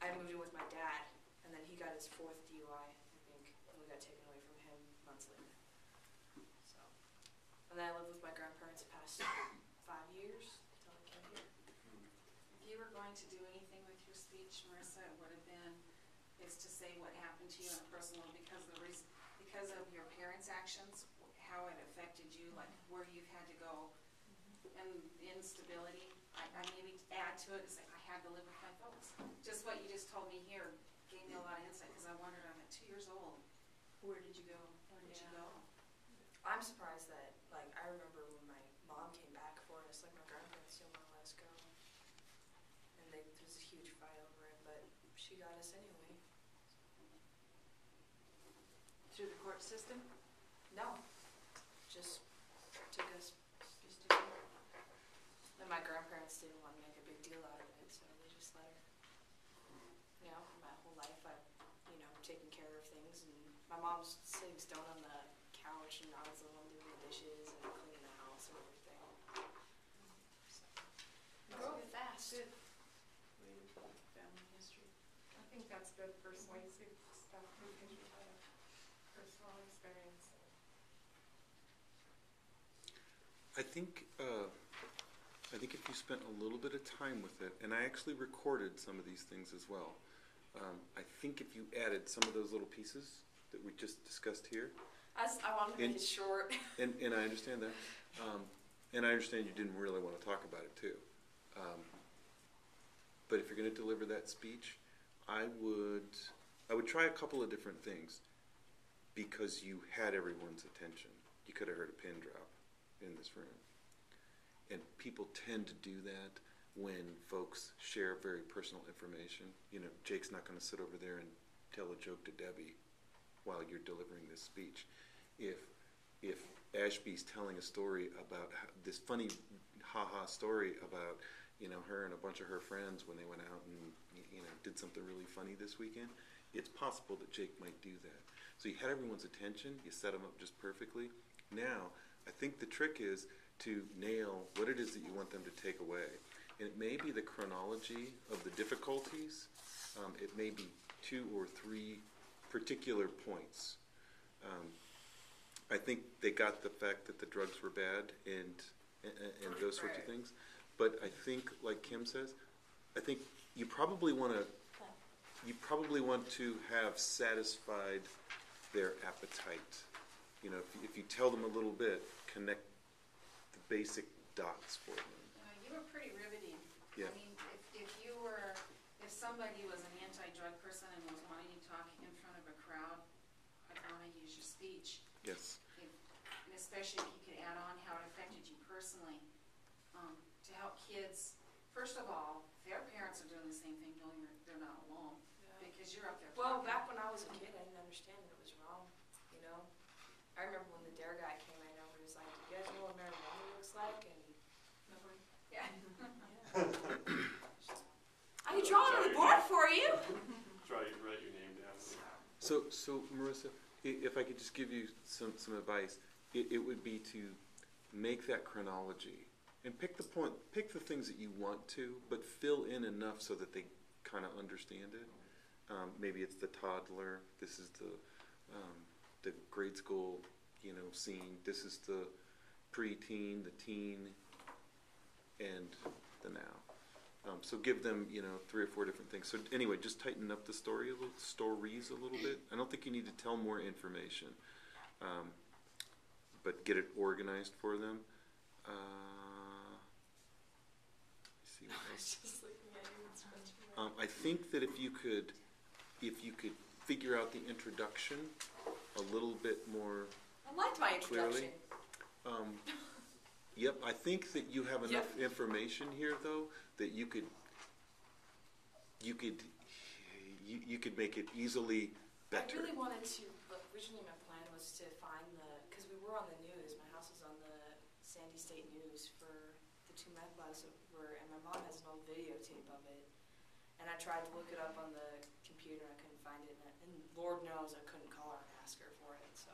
I moved in with my dad, and then he got his 4th DUI, I think, and we got taken away from him months later. So, and then I lived with my grandparents the past 5 years until I came here. If you were going to do anything with your speech, Marissa, it would have been is to say what happened to you on a personal because of your parents' actions, how it affected you, like where you've had to go, and the instability. I maybe add to it is like I had to live with my folks. Just what you just told me here gave me a lot of insight because I wondered, I'm at 2 years old. Where did you go? Where did you go? I'm surprised that, like, I remember when my mom came back for us, like, my grandparents didn't want to let us go. And there was a huge fight over it, but she got us anyway. Through the court system? No. Just took us. Just to And my grandparents didn't want to make a big deal out of it, so they just let her. You know, my whole life I've, taken care of things, and my mom's sitting stone on the couch, and I was the one doing the dishes and cleaning the house and everything. So, Grow fast. Good. Family history. I think that's good persuasive stuff because you had a personal experience. I think if you spent a little bit of time with it, and I actually recorded some of these things as well. I think if you added some of those little pieces that we just discussed here. I wanted to make it short. And I understand that. And I understand you didn't really want to talk about it too. But if you're going to deliver that speech, I would try a couple of different things because you had everyone's attention. You could have heard a pin drop in this room. And people tend to do that when folks share very personal information. Jake's not going to sit over there and tell a joke to Debbie while you're delivering this speech. If Ashby's telling a story about this funny ha-ha story about her and a bunch of her friends when they went out and did something really funny this weekend, it's possible that Jake might do that. So you had everyone's attention, you set them up just perfectly. Now, I think the trick is to nail what it is that you want them to take away. And it may be the chronology of the difficulties. It may be 2 or 3 particular points. I think they got the fact that the drugs were bad and those sorts of things. But I think, like Kim says, I think you probably want to have satisfied their appetite. If you tell them a little bit, connect the basic dots for them. You were pretty riveting. Yeah. I mean, if somebody was an anti-drug person and was wanting you talking in front of a crowd, I'd want to use your speech. Yes. And especially if you could add on how it affected you personally, to help kids. First of all, their parents are doing the same thing, knowing they're not alone, because you're up there. Well, back when I was a kid, I didn't understand that it was wrong. I remember when the DARE guy came in over, he was like, "Do you guys know what marijuana looks like?" And yeah. I can draw it on the board for you. Write your name down. So Marissa, if I could just give you some advice, it would be to make that chronology and pick the things that you want to, but fill in enough so that they kind of understand it. Maybe it's the toddler. This is the grade school, scene. This is the preteen, the teen, and the now. So give them, 3 or 4 different things. So anyway, just tighten up the stories a little bit. I don't think you need to tell more information, but get it organized for them. See what else? I think that if you could figure out the introduction a little bit more I liked my introduction. clearly. Yep, I think that you have enough information here, though, that you could make it easily better. I really wanted to. Originally, my plan was to find because we were on the news. My house was on the Sandy State News for the 2 meth labs that were, and my mom has an old videotape of it. And I tried to look it up on the computer, and I couldn't find it. And Lord knows I couldn't call her and ask her for it. So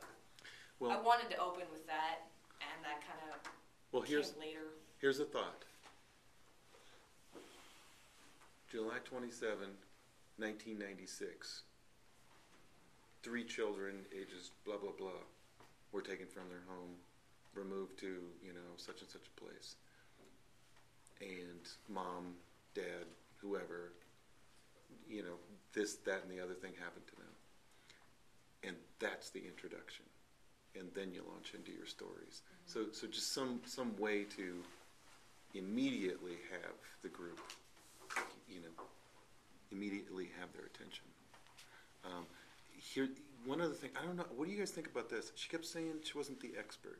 I wanted to open with that, and that kind of came later. Here's a thought. July 27, 1996, 3 children, ages blah, blah, blah, were taken from their home, removed to, such and such a place. And mom, dad, whoever, this, that, and the other thing happened to them. And that's the introduction. And then you launch into your stories. So just some way to immediately have the group, immediately have their attention. Here, one other thing, I don't know, what do you guys think about this? She kept saying she wasn't the expert.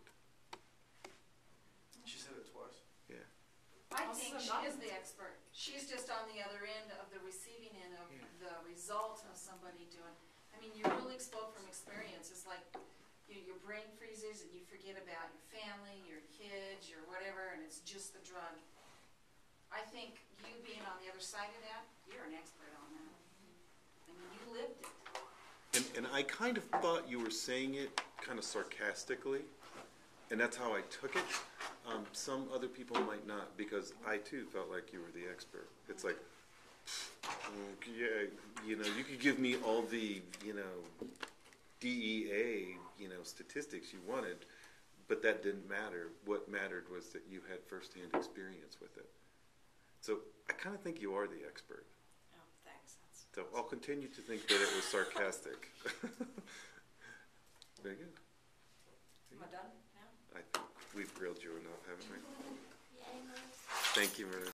She said it twice. Yeah. I Also think she not- is the expert. She's just on the other end of the receiving end of Yeah. the result of somebody doing. I mean, you really spoke from experience. It's like your brain freezes and you forget about your family, your kids, your whatever, and it's just the drug. I think you being on the other side of that, you're an expert on that. I mean, you lived it. And I kind of thought you were saying it kind of sarcastically, and that's how I took it. Some other people might not, because I too felt like you were the expert. It's like, yeah, you could give me all the, DEA, statistics you wanted, but that didn't matter. What mattered was that you had firsthand experience with it. So I kind of think you are the expert. Oh, thanks. So I'll continue to think that it was sarcastic. Very good. Am I done now? I think we've grilled you enough, haven't we? Yay, Marissa. Thank you, Marissa.